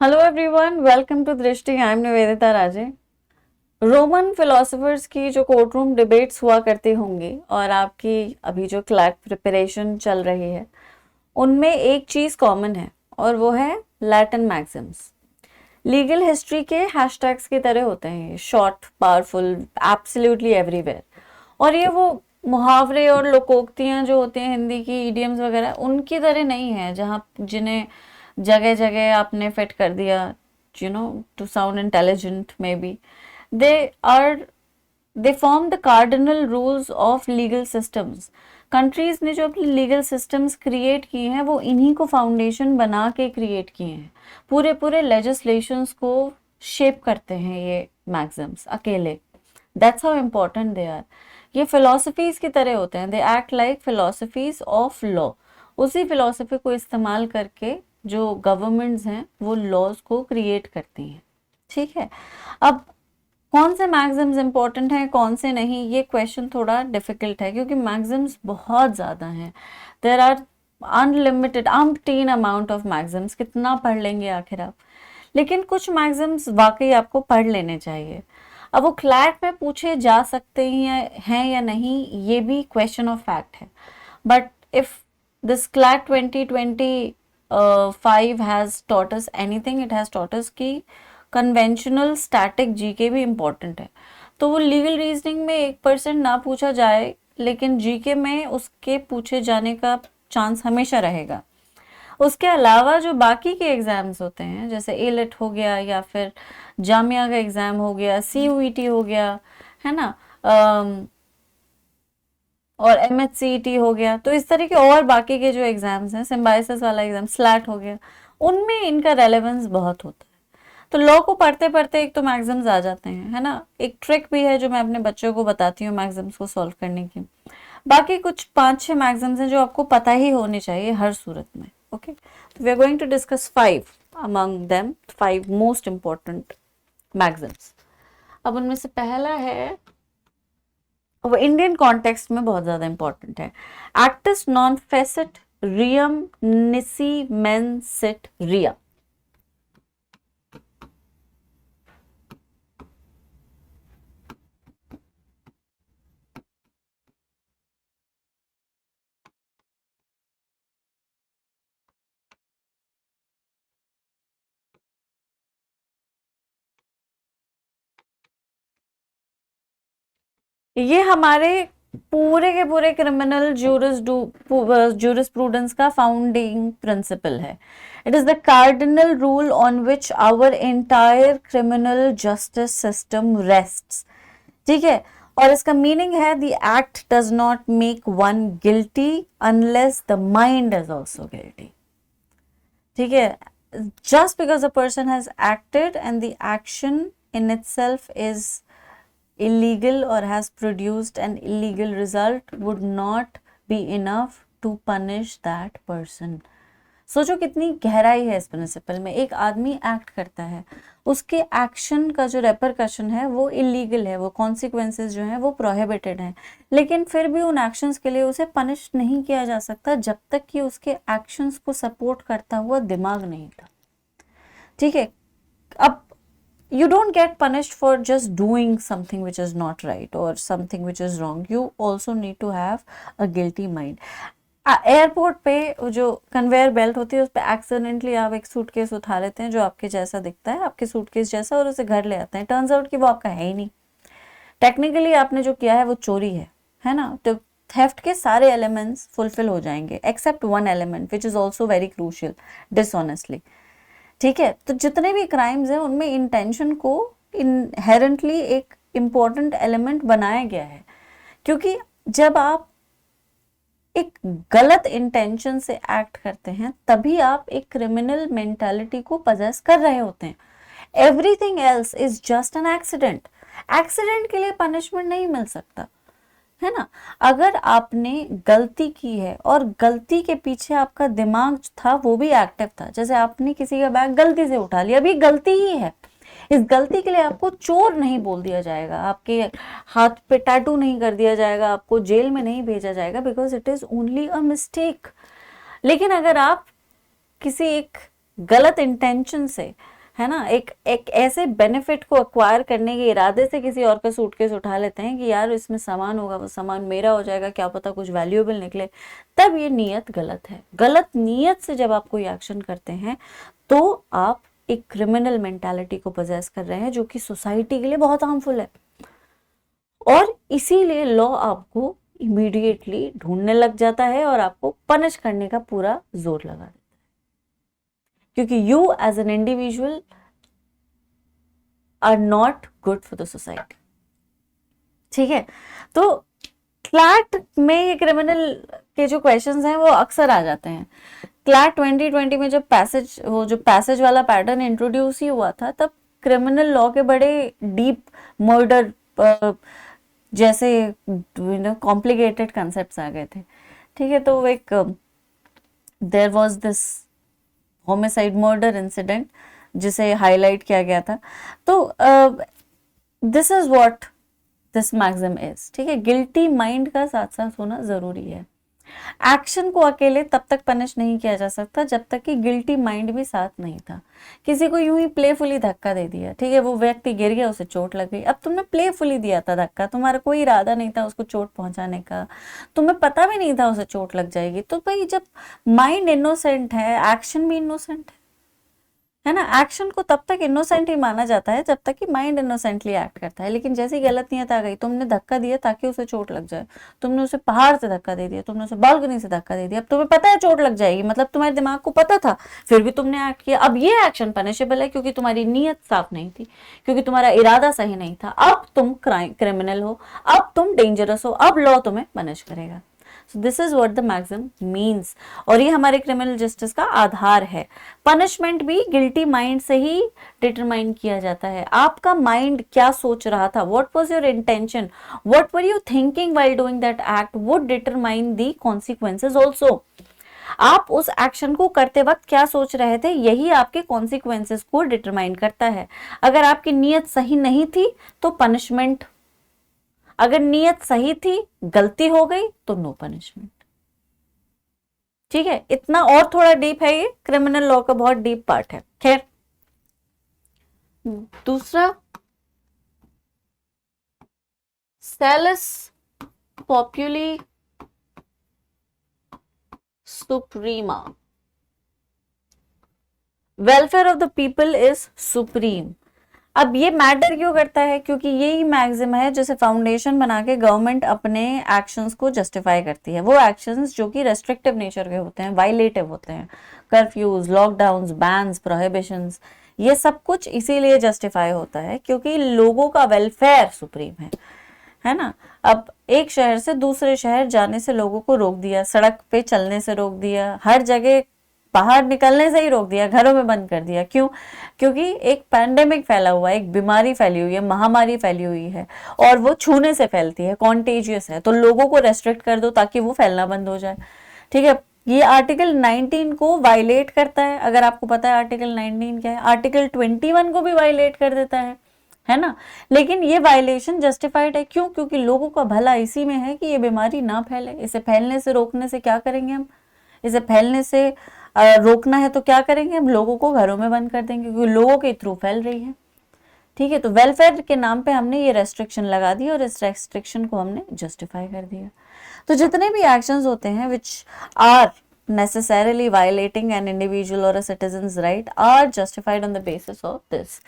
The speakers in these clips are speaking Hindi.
Hello everyone, welcome to Drishti. I am Nivedita Raje. Roman philosophers की जो कोर्ट रूम डिबेट्स हुआ करती होंगी और आपकी अभी जो क्लैट प्रिपरेशन चल रही है उनमें एक चीज कॉमन है और वो है लैटिन मैक्सिम्स। लीगल हिस्ट्री के हैशटैग्स की तरह होते हैं, शॉर्ट, पावरफुल, एब्सोल्युटली एवरीवेयर। और ये वो मुहावरे और लोकोक्तियां जो होती हैं हिंदी की, इडियम्स वगैरह, उनकी तरह नहीं है जहाँ जिन्हें जगह जगह आपने फिट कर दिया, to sound intelligent maybe. They are they form the cardinal rules of legal systems. Countries ने जो अपनी लीगल सिस्टम्स क्रिएट किए हैं वो इन्हीं को फाउंडेशन बना के क्रिएट किए हैं। पूरे पूरे लेजिस्लेशंस को शेप करते हैं ये मैक्सिम्स अकेले। That's how important they are. ये फिलोसफीज की तरह होते हैं, they act like philosophies of law. उसी फिलोसफी को इस्तेमाल करके जो गवर्नमेंट्स हैं वो लॉज को क्रिएट करती हैं। ठीक है। अब कौन से मैक्सिम्स इंपॉर्टेंट हैं, कौन से नहीं, ये क्वेश्चन थोड़ा डिफिकल्ट है क्योंकि मैक्सिम्स बहुत ज़्यादा हैं। There are unlimited untold amount of maxims. कितना पढ़ लेंगे आखिर आप। लेकिन कुछ मैक्सिम्स वाकई आपको पढ़ लेने चाहिए। अब वो क्लैट में पूछे जा सकते हैं या नहीं, ये भी क्वेश्चन ऑफ फैक्ट है। But if this CLAT 2025 has taught us anything, it has taught us कि कन्वेंशनल स्टैटिक जीके भी इम्पोर्टेंट है। तो वो लीगल रीजनिंग में 1% ना पूछा जाए, लेकिन जीके में उसके पूछे जाने का चांस हमेशा रहेगा। उसके अलावा जो बाकी के एग्जाम्स होते हैं, जैसे एलेट हो गया या फिर जामिया का एग्जाम हो गया, सीयूईटी हो गया, है ना, और एमएचसीईटी हो गया, तो इस तरह के और बाकी के जो एग्जाम्स हैं, सिम्बायोसिस वाला एग्जाम, स्लैट हो गया, उनमें इनका रेलेवेंस बहुत होता है। तो लॉ को पढ़ते पढ़ते एक तो मैक्सिम्स आ जाते हैं, है ना। एक ट्रिक भी है जो मैं अपने बच्चों को बताती हूँ मैक्सिम्स को सॉल्व करने की। बाकी कुछ 5-6 मैक्सिम्स हैं जो आपको पता ही होने चाहिए हर सूरत में। ओके, तो we are going to discuss 5 among them, 5 most important maxims. अब उनमें से पहला है, वो इंडियन कॉन्टेक्स्ट में बहुत ज्यादा इंपॉर्टेंट है। एक्टिस नॉन फेसिट रियम निसी मेन सिट रिया। ये हमारे पूरे के पूरे क्रिमिनल जूरिस्प्रूडेंस का फाउंडिंग प्रिंसिपल है। It is the cardinal rule on which our entire criminal justice system rests. ठीक है। और इसका मीनिंग है the act does not make one guilty unless the mind is also guilty. ठीक है। Just because a person has acted and the action in itself is illegal or has produced an illegal result would not be enough to punish that person. सोचो कितनी गहराई है इस प्रिंसिपल में। एक आदमी एक्ट करता है, उसके एक्शन का जो रेपरकशन है वो इलीगल है, वो कॉन्सिक्वेंसेस जो हैं वो प्रोहिबिटेड हैं, लेकिन फिर भी उन एक्शंस के लिए उसे पनिश नहीं किया जा सकता जब तक कि उसके एक्शंस को सपोर्ट करता हुआ दिमाग नहीं था। ठीक है। अब you don't get punished for just doing something which is not right or something which is wrong. You also need to have a guilty mind. Airport पे जो कन्वेयर बेल्ट होती है उस पर एक्सीडेंटली आप एक सूटकेस उठा लेते हैं जो आपके जैसा दिखता है, आपके सूटकेस जैसा, और उसे घर ले आते हैं। टर्न्स आउट कि वो आपका है ही नहीं। टेक्निकली आपने जो किया है वो चोरी है ना। तो थेफ्ट के सारे एलिमेंट्स फुलफिल हो जाएंगे except one element which is also very crucial, dishonestly. ठीक है। तो जितने भी क्राइम्स हैं उनमें इंटेंशन को इनहेरेंटली एक इम्पॉर्टेंट एलिमेंट बनाया गया है, क्योंकि जब आप एक गलत इंटेंशन से एक्ट करते हैं तभी आप एक क्रिमिनल मेंटालिटी को पजेस कर रहे होते हैं। Everything else is just an accident. Accident के लिए पनिशमेंट नहीं मिल सकता, है ना। अगर आपने गलती की है और गलती के पीछे आपका दिमाग था वो भी एक्टिव था, जैसे आपने किसी का बैग गलती से उठा लिया, अभी गलती ही है, इस गलती के लिए आपको चोर नहीं बोल दिया जाएगा, आपके हाथ पे टैटू नहीं कर दिया जाएगा, आपको जेल में नहीं भेजा जाएगा, because it is only a mistake. लेकिन अगर आप किसी एक गलत इंटेंशन से, है ना, एक ऐसे बेनिफिट को एक्वायर करने के इरादे से किसी और का सूटकेस उठा लेते हैं कि यार इसमें सामान होगा, वो सामान मेरा हो जाएगा, क्या पता कुछ वैल्यूएबल निकले, तब ये नीयत गलत है। गलत नीयत से जब आप कोई एक्शन करते हैं तो आप एक क्रिमिनल मेंटालिटी को पोजेस कर रहे हैं, जो कि सोसाइटी के लिए बहुत हार्मफुल है। और इसीलिए लॉ आपको इमीडिएटली ढूंढने लग जाता है और आपको पनिश करने का पूरा जोर लगा देता है, क्योंकि you as an individual are not good for the society. ठीक है, तो क्लैट में ये क्रिमिनल के जो क्वेश्चंस हैं वो अक्सर आ जाते हैं। क्लैट 2020 में जब पैसेज वाला पैटर्न इंट्रोड्यूस ही हुआ था, तब क्रिमिनल लॉ के बड़े डीप मर्डर जैसे कॉम्प्लिकेटेड कंसेप्ट्स आ गए थे। ठीक है, तो एक there was this homicide murder incident जिसे हाईलाइट किया गया था। तो this is what this maxim is. ठीक है, गिल्टी माइंड का साथ साथ होना जरूरी है। एक्शन को अकेले तब तक पनिश नहीं किया जा सकता जब तक कि गिल्टी माइंड भी साथ नहीं था। किसी को यूं ही प्लेफुली धक्का दे दिया, ठीक है, वो व्यक्ति गिर गया, उसे चोट लग गई, अब तुमने प्लेफुली दिया था धक्का, तुम्हारा कोई इरादा नहीं था उसको चोट पहुंचाने का, तुम्हें पता भी नहीं था उसे चोट लग जाएगी। तो भाई जब माइंड इनोसेंट है, एक्शन भी इनोसेंट है ना। एक्शन को तब तक इनोसेंट ही माना जाता है जब तक कि माइंड इनोसेंटली एक्ट करता है। लेकिन जैसी गलत नियत आ गई, तुमने धक्का दिया ताकि उसे चोट लग जाए, तुमने उसे पहाड़ से धक्का दे दिया, तुमने उसे बालकनी से धक्का दे दिया, अब तुम्हें पता है चोट लग जाएगी, मतलब तुम्हारे दिमाग को पता था, फिर भी तुमने एक्ट किया। अब ये एक्शन पनिशेबल है क्योंकि तुम्हारी नीयत साफ नहीं थी, क्योंकि तुम्हारा इरादा सही नहीं था। अब तुम क्रिमिनल हो, अब तुम डेंजरस हो, अब लॉ तुम्हें पनिश करेगा। So this is what the maxim means, और ये हमारे क्रिमिनल जस्टिस का आधार है। पनिशमेंट भी गिल्टी माइंड से ही डिटरमाइन किया जाता है। आपका माइंड क्या सोच रहा था, what was your intention, what were you thinking while doing that act would determine the consequences also. आप उस एक्शन को करते वक्त क्या सोच रहे थे, यही आपके कॉन्सिक्वेंसेज को डिटरमाइन करता है। अगर आपकी नीयत सही नहीं थी तो पनिशमेंट, अगर नीयत सही थी, गलती हो गई तो नो पनिशमेंट। ठीक है, इतना और थोड़ा डीप है, ये क्रिमिनल लॉ का बहुत डीप पार्ट है। खैर, दूसरा सैलस पॉपुली सुप्रीमा, welfare of the people is supreme. अब ये मैटर क्यों करता है, क्योंकि यही मैक्सिम है जिसे फाउंडेशन बना के गवर्नमेंट अपने एक्शंस को जस्टिफाई करती है। वो एक्शंस जो कि रेस्ट्रिक्टिव नेचर के होते हैं, वायलेटिव होते हैं, कर्फ्यूज, लॉकडाउन्स, बैन्स, प्रोहिबिशंस, ये सब कुछ इसीलिए जस्टिफाई होता है क्योंकि लोगों का वेलफेयर सुप्रीम है ना। अब एक शहर से दूसरे शहर जाने से लोगों को रोक दिया, सड़क पे चलने से रोक दिया, हर जगह बाहर निकलने से ही रोक दिया, घरों में बंद कर दिया। क्यों? क्योंकि एक पैंडेमिक फैला हुआ है, एक बीमारी फैली हुई है, महामारी फैली हुई है और वो छूने से फैलती है, कॉन्टेजियस है, तो लोगों को रेस्ट्रिक्ट कर दो ताकि वो फैलना बंद हो जाए। ठीक है, ये आर्टिकल 19 को वायलेट करता है। अगर आपको पता है आर्टिकल 19 क्या है, आर्टिकल 21 को भी वायलेट कर देता है ना। लेकिन ये वायलेशन जस्टिफाइड है, क्यों? क्योंकि लोगों का भला इसी में है कि ये बीमारी ना फैले। इसे फैलने से रोकने से क्या करेंगे हम, इसे फैलने से रोकना है तो क्या करेंगे हम, लोगों को घरों में बंद कर देंगे क्योंकि लोगों के थ्रू फैल रही है। ठीक है, तो वेलफेयर के नाम पे हमने ये रेस्ट्रिक्शन लगा दी और इस रेस्ट्रिक्शन को हमने जस्टिफाई कर दिया। तो जितने भी एक्शंस होते हैं which are necessarily violating an individual or a citizen's right are justified on the basis of this,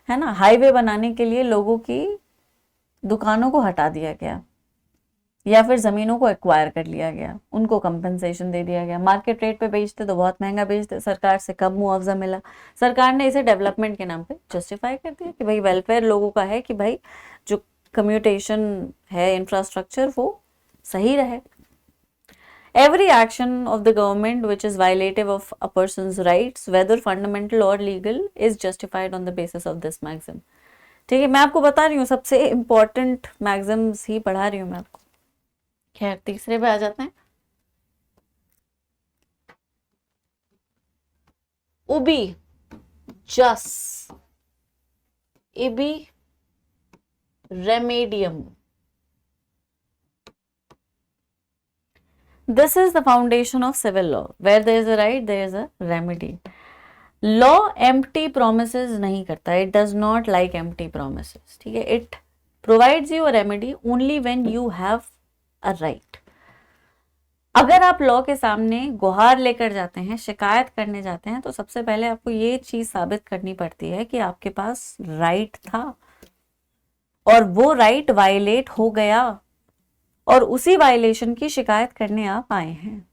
है ना। हाईवे बनाने के लिए लोगों की दुकानों को हटा दिया गया या फिर जमीनों को एक्वायर कर लिया गया, उनको कंपनसेशन दे दिया गया। मार्केट रेट पे बेचते तो बहुत महंगा बेचते, सरकार से कम मुआवजा मिला, सरकार ने इसे डेवलपमेंट के नाम पे जस्टिफाई कर दिया कि भाई वेलफेयर लोगों का है, कि भाई जो कम्यूटेशन है, इंफ्रास्ट्रक्चर, वो सही रहे। Every action of the government which is violative of a person's rights, whether fundamental or legal, is justified on the basis of this maxim. ठीक है, मैं आपको बता रही हूँ, सबसे इंपॉर्टेंट मैक्सिम्स ही पढ़ा रही हूँ मैं आपको। खैर, तीसरे पे आ जाते हैं। उबी जस इबी Remedium, this is the foundation of civil law, where there is a right there is a remedy. Law empty promises नहीं करता, it does not like empty promises, ठीक है। It provides you a remedy only when you have a right. अगर आप लॉ के सामने गुहार लेकर जाते हैं, शिकायत करने जाते हैं, तो सबसे पहले आपको ये चीज साबित करनी पड़ती है कि आपके पास राइट था और वो राइट वायलेट हो गया और उसी वायलेशन की शिकायत करने आप आए हैं,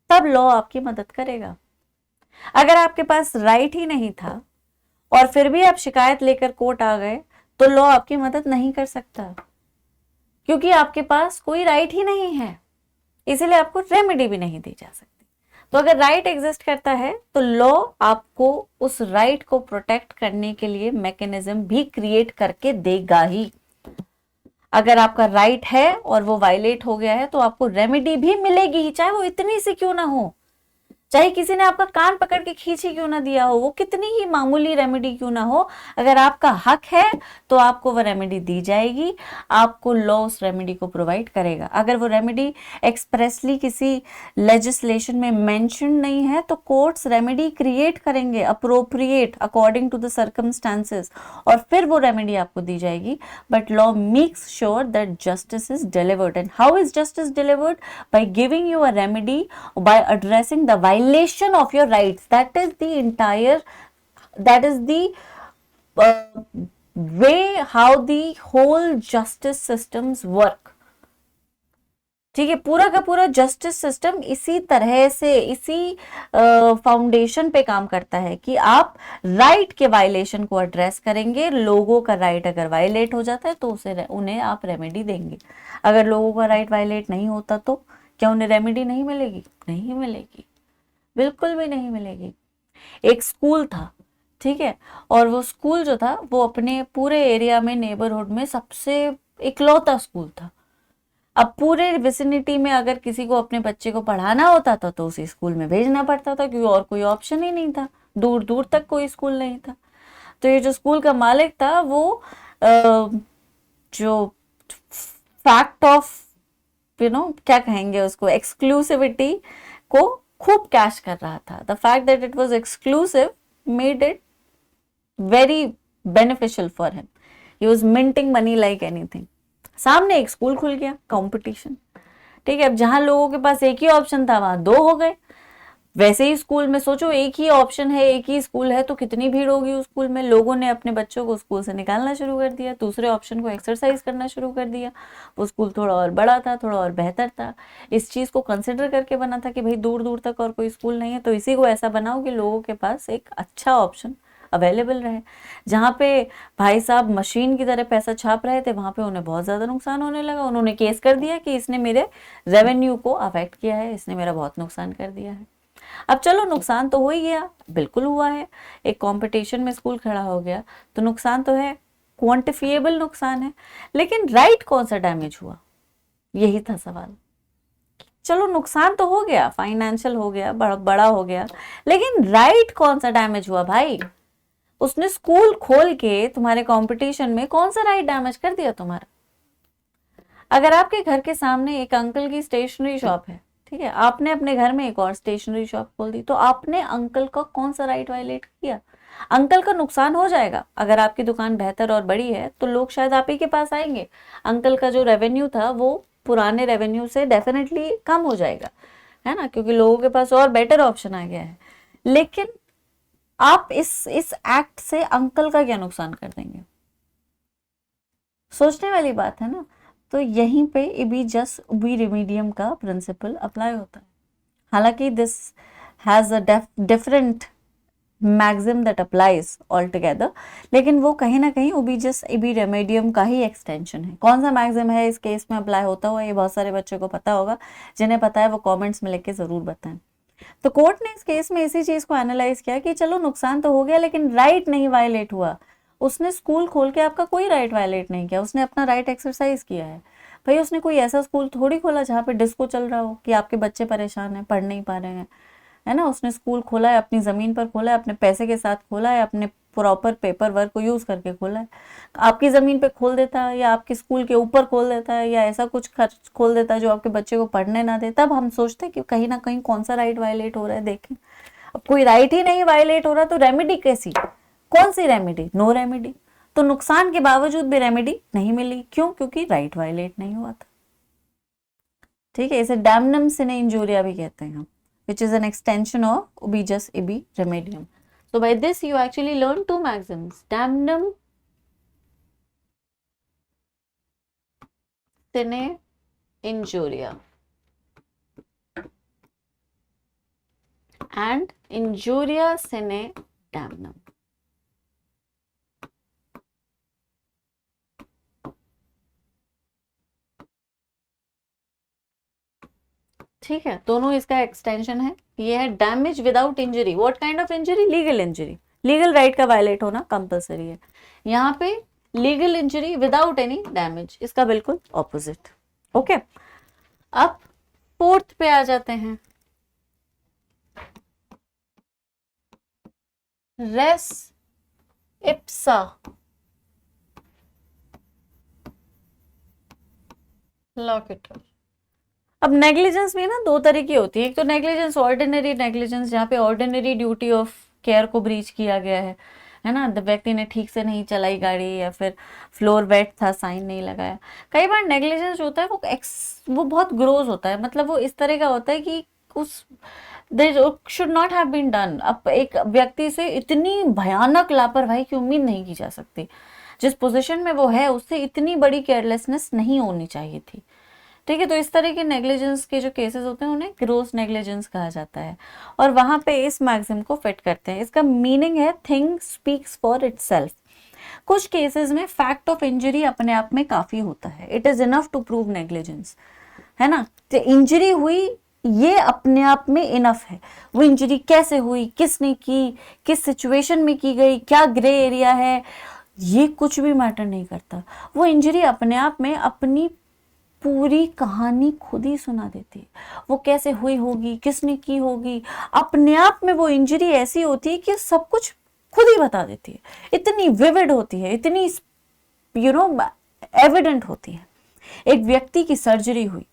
तब लॉ आपकी मदद करेगा। अगर आपके पास राइट ही नहीं था और फिर भी आप शिकायत लेकर कोर्ट आ गए, तो लॉ आपकी मदद नहीं कर सकता, क्योंकि आपके पास कोई राइट ही नहीं है, इसीलिए आपको रेमेडी भी नहीं दी जा सकती। तो अगर राइट एग्जिस्ट करता है तो लॉ आपको उस राइट को प्रोटेक्ट करने के लिए मैकेनिज्म भी क्रिएट करके देगा ही। अगर आपका राइट है और वो वायलेट हो गया है तो आपको रेमेडी भी मिलेगी ही, चाहे वो इतनी सी क्यों ना हो, चाहे किसी ने आपका कान पकड़ के खींच ही क्यों ना दिया हो, वो कितनी ही मामूली रेमेडी क्यों ना हो, अगर आपका हक है तो आपको वो रेमेडी दी जाएगी, आपको लॉ उस रेमेडी को प्रोवाइड करेगा। अगर वो रेमेडी एक्सप्रेसली किसी लेजिस्लेशन में मेंशन नहीं है तो कोर्ट्स रेमेडी क्रिएट करेंगे appropriate according to the circumstances, और फिर वो रेमेडी आपको दी जाएगी। But law makes sure that justice is delivered. And how is justice delivered? By giving you a remedy, by addressing the violation of your rights. That is the way how the whole justice systems work. ठीक है, पूरा का पूरा जस्टिस सिस्टम इसी तरह से, इसी फाउंडेशन पे काम करता है कि आप राइट के वायलेशन को एड्रेस करेंगे। लोगों का राइट अगर वायलेट हो जाता है तो उन्हें आप रेमेडी देंगे। अगर लोगों का राइट वायलेट नहीं होता तो क्या उन्हें रेमेडी नहीं मिलेगी? नहीं मिलेगी, बिल्कुल भी नहीं मिलेगी। एक स्कूल था, ठीक है, और वो स्कूल जो था वो अपने पूरे एरिया में, नेबरहुड में सबसे इकलौता स्कूल था। अब पूरे विसिनिटी में अगर किसी को अपने बच्चे को पढ़ाना होता था तो उसी स्कूल में भेजना पड़ता था, क्योंकि और कोई ऑप्शन ही नहीं था, दूर दूर तक कोई स्कूल नहीं था। तो ये जो स्कूल का मालिक था वो जो फैक्ट ऑफ क्या कहेंगे उसको, एक्सक्लूसिविटी को खूब कैश कर रहा था। The fact that it was exclusive made it very beneficial for him. He was minting money like anything. सामने एक स्कूल खुल गया, कंपटीशन, ठीक है। अब जहां लोगों के पास एक ही ऑप्शन था वहां दो हो गए। वैसे ही स्कूल में सोचो, एक ही ऑप्शन है, एक ही स्कूल है, तो कितनी भीड़ होगी उस स्कूल में। लोगों ने अपने बच्चों को स्कूल से निकालना शुरू कर दिया, दूसरे ऑप्शन को एक्सरसाइज करना शुरू कर दिया। वो स्कूल थोड़ा और बड़ा था, थोड़ा और बेहतर था, इस चीज को कंसिडर करके बना था कि भाई दूर दूर तक और कोई स्कूल नहीं है, तो इसी को ऐसा बनाओ कि लोगों के पास एक अच्छा ऑप्शन अवेलेबल रहे। जहाँ पे भाई साहब मशीन की तरह पैसा छाप रहे थे, वहां पे उन्हें बहुत ज्यादा नुकसान होने लगा। उन्होंने केस कर दिया कि इसने मेरे रेवेन्यू को अफेक्ट किया है, इसने मेरा बहुत नुकसान कर दिया है। अब चलो, नुकसान तो हो ही गया, बिल्कुल हुआ है। एक कंपटीशन में स्कूल खड़ा हो गया तो नुकसान तो है, क्वांटिफिएबल नुकसान है। लेकिन राइट कौन सा डैमेज हुआ, यही था सवाल। चलो, नुकसान तो हो गया, फाइनेंशियल हो गया, बड़ा हो गया, लेकिन राइट कौन सा डैमेज हुआ भाई? उसने स्कूल खोल के तुम्हारे कंपटीशन में कौन सा राइट डैमेज कर दिया तुम्हारा? अगर आपके घर के सामने एक अंकल की स्टेशनरी शॉप है, ठीक है, आपने अपने घर में एक और स्टेशनरी शॉप खोल दी, तो आपने अंकल का कौन सा राइट वायलेट किया? अंकल का नुकसान हो जाएगा। अगर आपकी दुकान बेहतर और बड़ी है तो लोग शायद आप ही के पास आएंगे। अंकल का जो रेवेन्यू था वो पुराने रेवेन्यू से डेफिनेटली कम हो जाएगा, है ना, क्योंकि लोगों के पास और बेटर ऑप्शन आ गया है। लेकिन आप इस एक्ट से अंकल का क्या नुकसान कर देंगे? सोचने वाली बात है ना। तो यहीं पे इबी जस उबी रेमेडियम का प्रिंसिपल अप्लाई होता है। हालांकि this has a different maxim that applies altogether, लेकिन वो कहीं ना कहीं उबी जस इबी रेमेडियम का ही एक्सटेंशन है। कौन सा मैक्सिम है इस केस में अप्लाई होता हुआ, ये बहुत सारे बच्चों को पता होगा। जिन्हें पता है वो कॉमेंट्स में लिख के जरूर बताएं। तो कोर्ट ने इस केस में इसी चीज को एनालाइज किया कि चलो, नुकसान तो हो गया लेकिन राइट नहीं वायलेट हुआ। उसने स्कूल खोल के आपका कोई राइट वायलेट नहीं किया, उसने अपना राइट एक्सरसाइज किया है। भाई, उसने कोई ऐसा स्कूल थोड़ी खोला जहाँ पे डिस्को चल रहा हो कि आपके बच्चे परेशान हैं, पढ़ नहीं पा रहे हैं, है ना। उसने स्कूल खोला है, अपनी जमीन पर खोला है, अपने पैसे के साथ खोला है, अपने प्रॉपर पेपर वर्क को यूज करके खोला है। आपकी जमीन पे खोल देता है या आपके स्कूल के ऊपर खोल देता है या ऐसा कुछ खर्च खोल देता है जो आपके बच्चे को पढ़ने ना दे, तब हम सोचते हैं कि कहीं ना कहीं कौन सा राइट वायलेट हो रहा है, देखें। अब कोई राइट ही नहीं वायलेट हो रहा तो रेमेडी कैसी, कौन सी रेमेडी, नो रेमेडी। तो नुकसान के बावजूद भी रेमेडी नहीं मिली, क्यों, क्योंकि राइट वायलेट नहीं हुआ था। ठीक है, इसे डैमनम सिने इंजूरिया भी कहते हैं हम, which is an extension of obijus ibi remedium. So by this you actually learn two maxims, damnum sine injuria and injuria sine damnum. ठीक है, दोनों इसका एक्सटेंशन है। ये है damage without injury. What kind of injury, legal injury, legal right का वायलेट होना कंपलसरी है। यहाँ पे legal injury without any damage, इसका बिल्कुल ऑपोजिट। ओके, अब फोर्थ पे आ जाते हैं, रेस इप्सा लोकेटर। अब नेग्लिजेंस भी ना दो तरह की होती है। एक तो नेग्लिजेंस ऑर्डिनरी नेग्लिजेंस, जहाँ पे ऑर्डिनरी ड्यूटी ऑफ केयर को ब्रीच किया गया है ना, व्यक्ति ने ठीक से नहीं चलाई गाड़ी या फिर फ्लोर वेट था, साइन नहीं लगाया। कई बार नेग्लिजेंस होता है वो बहुत ग्रोस होता है, मतलब वो इस तरह का होता है कि उस should not have been done. अब एक व्यक्ति से इतनी भयानक लापरवाही की उम्मीद नहीं की जा सकती, जिस पोजीशन में वो है उससे इतनी बड़ी केयरलेसनेस नहीं होनी चाहिए थी। ठीक है, तो इस तरह के नेग्लिजेंस के जो केसेस होते हैं उन्हें ग्रोस नेग्लिजेंस कहा जाता है, और वहां पे इस मैक्सिम को फिट करते हैं। इसका मीनिंग है थिंग स्पीक्स फॉर इटसेल्फ। कुछ केसेस में फैक्ट ऑफ इंजरी अपने आप में काफी होता है, it is enough to prove negligence, है ना। तो इंजरी हुई ये अपने आप में इनफ है। वो इंजरी कैसे हुई, किसने की, किस सिचुएशन में की गई, क्या ग्रे एरिया है, ये कुछ भी मैटर नहीं करता। वो इंजरी अपने आप में अपनी पूरी कहानी खुद ही सुना देती है। वो कैसे हुई होगी, किसने की होगी, अपने आप में वो इंजरी ऐसी होती है कि सब कुछ खुद ही बता देती है। इतनी विविड होती है, इतनी एविडेंट होती है। एक व्यक्ति की सर्जरी हुई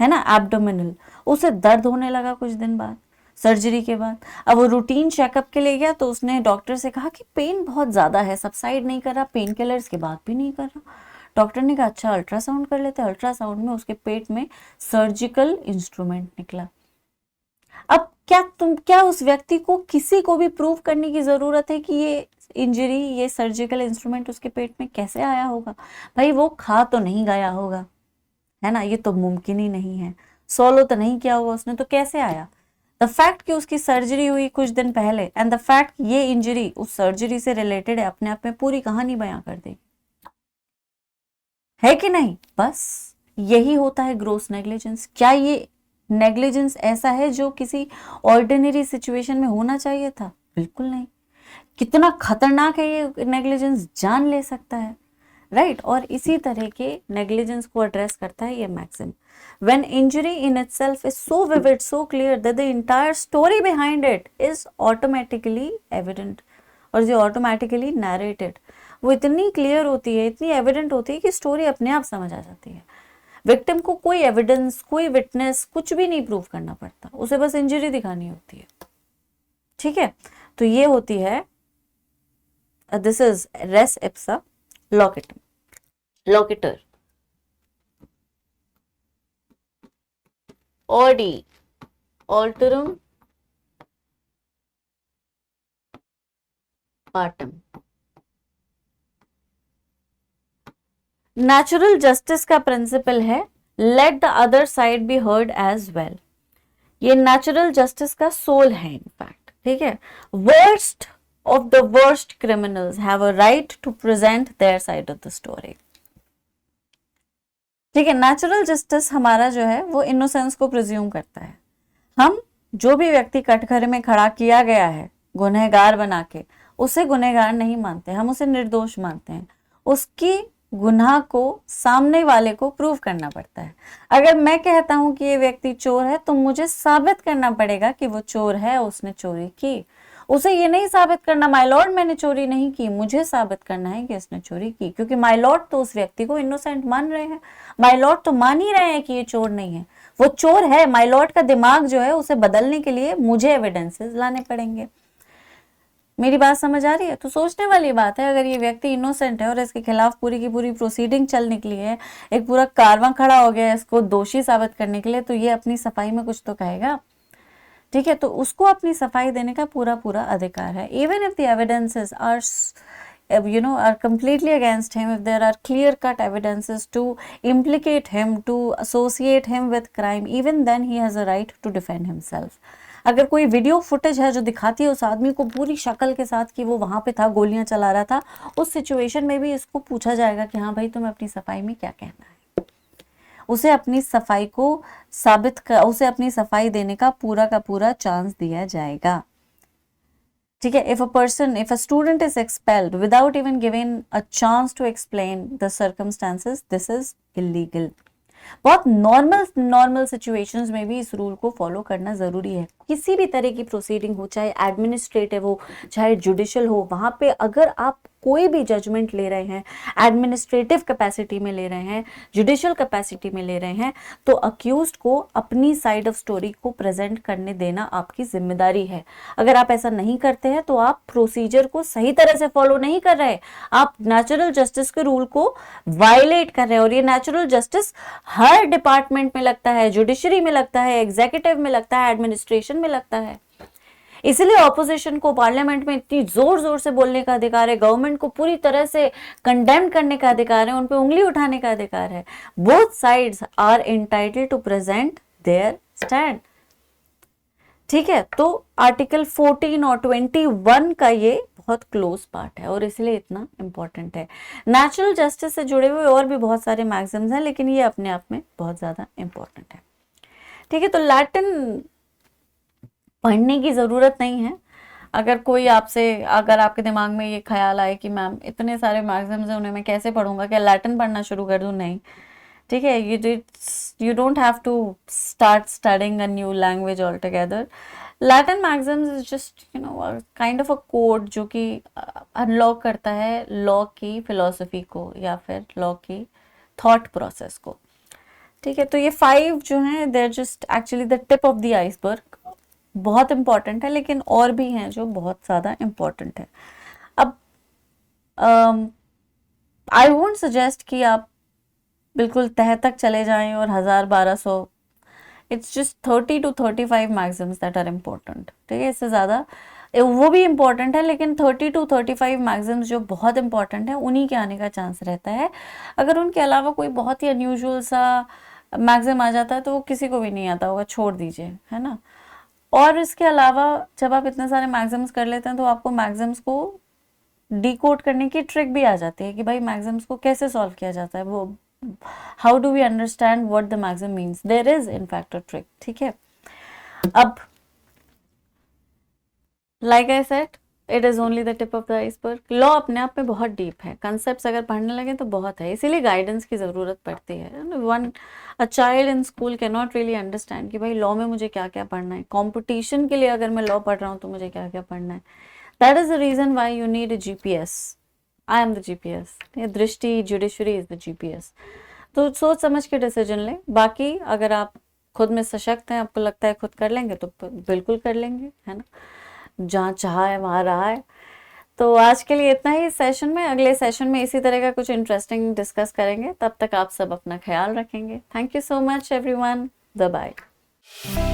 है ना, एब्डोमिनल, उसे दर्द होने लगा कुछ दिन बाद सर्जरी के बाद। अब वो रूटीन चेकअप के लिए गया तो उसने डॉक्टर से कहा कि पेन बहुत ज्यादा है, सबसाइड नहीं कर रहा, पेन किलर्स के बाद भी नहीं कर रहा। डॉक्टर ने कहा अच्छा अल्ट्रासाउंड कर लेते हैं। अल्ट्रासाउंड में उसके पेट में सर्जिकल इंस्ट्रूमेंट निकला। अब क्या उस व्यक्ति को किसी को भी प्रूव करने की जरूरत है कि ये इंजरी, ये सर्जिकल इंस्ट्रूमेंट उसके पेट में कैसे आया होगा? भाई वो खा तो नहीं गया होगा, है ना, ये तो मुमकिन ही नहीं है। सोलो तो नहीं किया होगा उसने, तो कैसे आया? द फैक्ट कि उसकी सर्जरी हुई कुछ दिन पहले एंड द फैक्ट ये इंजरी उस सर्जरी से रिलेटेड है, अपने आप में पूरी कहानी बयां कर देगी, है कि नहीं? बस यही होता है ग्रोस नेग्लिजेंस। क्या ये नेग्लिजेंस ऐसा है जो किसी ऑर्डिनरी सिचुएशन में होना चाहिए था? बिल्कुल नहीं। कितना खतरनाक है ये नेग्लिजेंस, जान ले सकता है, राइट। और इसी तरह के नेग्लिजेंस को एड्रेस करता है ये maxim. When injury in itself is so vivid, so clear that the entire story behind it is automatically evident, और जो ऑटोमेटिकली नैरेटेड, वो इतनी क्लियर होती है, इतनी एविडेंट होती है कि स्टोरी अपने आप समझ आ जाती है। विक्टिम को कोई एविडेंस, कोई विटनेस, कुछ भी नहीं प्रूव करना पड़ता, उसे बस इंजरी दिखानी होती है। ठीक है, तो ये होती है, दिस इज रेस इप्सा लोकेटर। ऑडी ऑल्टरम पार्टम। नेचुरल जस्टिस का प्रिंसिपल है let the other side be heard as well. ये नेचुरल जस्टिस का सोल है इनफैक्ट। ठीक है, worst of the worst criminals have a right to present their side of the story. ठीक है, नेचुरल जस्टिस हमारा जो है वो इनोसेंस को प्रिज्यूम करता है। हम जो भी व्यक्ति कटघरे में खड़ा किया गया है गुनहगार बना के, उसे गुनहगार नहीं मानते, हम उसे निर्दोष मानते हैं। उसकी गुनाह को सामने वाले को प्रूव करना पड़ता है। अगर मैं कहता हूं कि ये व्यक्ति चोर है तो मुझे साबित करना पड़ेगा कि वो चोर है, उसने चोरी की। उसे ये नहीं साबित करना माय लॉर्ड मैंने चोरी नहीं की, मुझे साबित करना है कि इसने चोरी की, क्योंकि माय लॉर्ड तो उस व्यक्ति को इनोसेंट मान रहे हैं, माय लॉर्ड तो मान ही रहे हैं कि ये चोर नहीं है। वो चोर है, माय लॉर्ड का दिमाग जो है उसे बदलने के लिए मुझे एविडेंसेस लाने पड़ेंगे। मेरी बात समझ आ रही है? तो सोचने वाली बात है, अगर ये व्यक्ति इनोसेंट है और इसके खिलाफ पूरी की पूरी प्रोसीडिंग चल निकली है, एक पूरा कारवां खड़ा हो गया है इसको दोषी साबित करने के लिए, तो ये अपनी सफाई में कुछ तो कहेगा, ठीक है? तो उसको अपनी सफाई देने का पूरा पूरा अधिकार है। Even if the evidences are are completely against him, if there are clear cut evidences to implicate him, to associate him with crime, even then he has a right to defend himself. अगर कोई वीडियो फुटेज है जो दिखाती है उस आदमी को पूरी शक्ल के साथ कि वो वहां पे था, गोलियां चला रहा था, उस सिचुएशन में भी इसको पूछा जाएगा कि हाँ भाई तुम्हें अपनी सफाई में क्या कहना है। उसे अपनी सफाई को उसे अपनी सफाई देने का पूरा चांस दिया जाएगा, ठीक है? if a student is expelled without even given a chance to explain the circumstances, this is illegal. बहुत नॉर्मल सिचुएशंस में भी इस रूल को फॉलो करना जरूरी है। किसी भी तरह की प्रोसीडिंग हो, चाहे एडमिनिस्ट्रेटिव हो चाहे जुडिशियल हो, वहां पे अगर आप कोई भी जजमेंट ले रहे हैं, एडमिनिस्ट्रेटिव कैपेसिटी में ले रहे हैं, जुडिशियल कैपेसिटी में ले रहे हैं, तो अक्यूज्ड को अपनी साइड ऑफ स्टोरी को प्रेजेंट करने देना आपकी जिम्मेदारी है। अगर आप ऐसा नहीं करते हैं तो आप प्रोसीजर को सही तरह से फॉलो नहीं कर रहे, आप नेचुरल जस्टिस के रूल को वायलेट कर रहे हैं। और ये नेचुरल जस्टिस हर डिपार्टमेंट में लगता है, जुडिशरी में लगता है, एग्जीक्यूटिव में लगता है, एडमिनिस्ट्रेशन में लगता है। इसलिए ऑपोजिशन को पार्लियामेंट में इतनी जोर जोर से बोलने का अधिकार है, गवर्नमेंट को पूरी तरह से कंडेम करने का अधिकार है, उन पे उंगली उठाने का अधिकार है। Both sides are entitled to present their stand, ठीक है? तो आर्टिकल 14 और 21 का ये बहुत क्लोज पार्ट है और इसलिए इतना इंपॉर्टेंट है। नेचुरल जस्टिस से जुड़े हुए और भी बहुत सारे मैक्सिम्स हैं, लेकिन ये अपने आप में बहुत ज्यादा इंपॉर्टेंट है, ठीक है? तो लैटिन पढ़ने की ज़रूरत नहीं है। अगर आपके दिमाग में ये ख्याल आए कि मैम इतने सारे मैक्सिम्स हैं, उन्हें मैं कैसे पढ़ूंगा, क्या लैटिन पढ़ना शुरू कर दूं? नहीं, ठीक है? You don't have to start studying a new language altogether. Latin maxims is just kind of a code जो कि अनलॉक करता है लॉ की फिलॉसफी को या फिर लॉ की थॉट प्रोसेस को, ठीक है? तो ये 5 जो हैं they are just actually the tip of the iceberg. बहुत इंपॉर्टेंट है, लेकिन और भी हैं जो बहुत ज़्यादा इंपॉर्टेंट है। अब आई वोंट सजेस्ट कि आप बिल्कुल तह तक चले जाएं और 1000-1200, it's just 30 to 35 maxims that are important, ठीक है? इससे ज़्यादा वो भी इम्पोर्टेंट है, लेकिन 30 to 35 मैक्सिम्स जो बहुत इंपॉर्टेंट है उन्हीं के आने का चांस रहता है। अगर उनके अलावा कोई बहुत ही अनयूजुअल सा मैक्सिम आ जाता है तो वो किसी को भी नहीं आता होगा, छोड़ दीजिए, है ना? और इसके अलावा जब आप इतने सारे मैक्सिम्स कर लेते हैं तो आपको मैक्सिम्स को डिकोड करने की ट्रिक भी आ जाती है कि भाई मैक्सिम्स को कैसे सॉल्व किया जाता है, वो how do we understand what the maxim means, there is in fact a trick, ठीक है? अब like I said, it is only the tip of the iceberg. Law अपने आप में बहुत डीप है, कंसेप्ट अगर पढ़ने लगे तो बहुत है, इसीलिए गाइडेंस की जरूरत पड़ती है। A child in school can not really understand कि भाई लॉ में मुझे क्या क्या पढ़ना है, कॉम्पिटिशन के लिए अगर मैं लॉ पढ़ रहा हूँ तो मुझे क्या क्या पढ़ना है। That is the reason why you need a GPS। I am the GPS, Drishti judiciary is the GPS। तो सोच समझ के डिसीजन लें। बाकी अगर आप खुद में सशक्त हैं, आपको लगता है खुद कर लेंगे तो बिल्कुल कर लेंगे, है ना? जहाँ चाहा है वहाँ रहा है। तो आज के लिए इतना ही सेशन में। अगले सेशन में इसी तरह का कुछ इंटरेस्टिंग डिस्कस करेंगे। तब तक आप सब अपना ख्याल रखेंगे। Thank you so much everyone. Bye bye.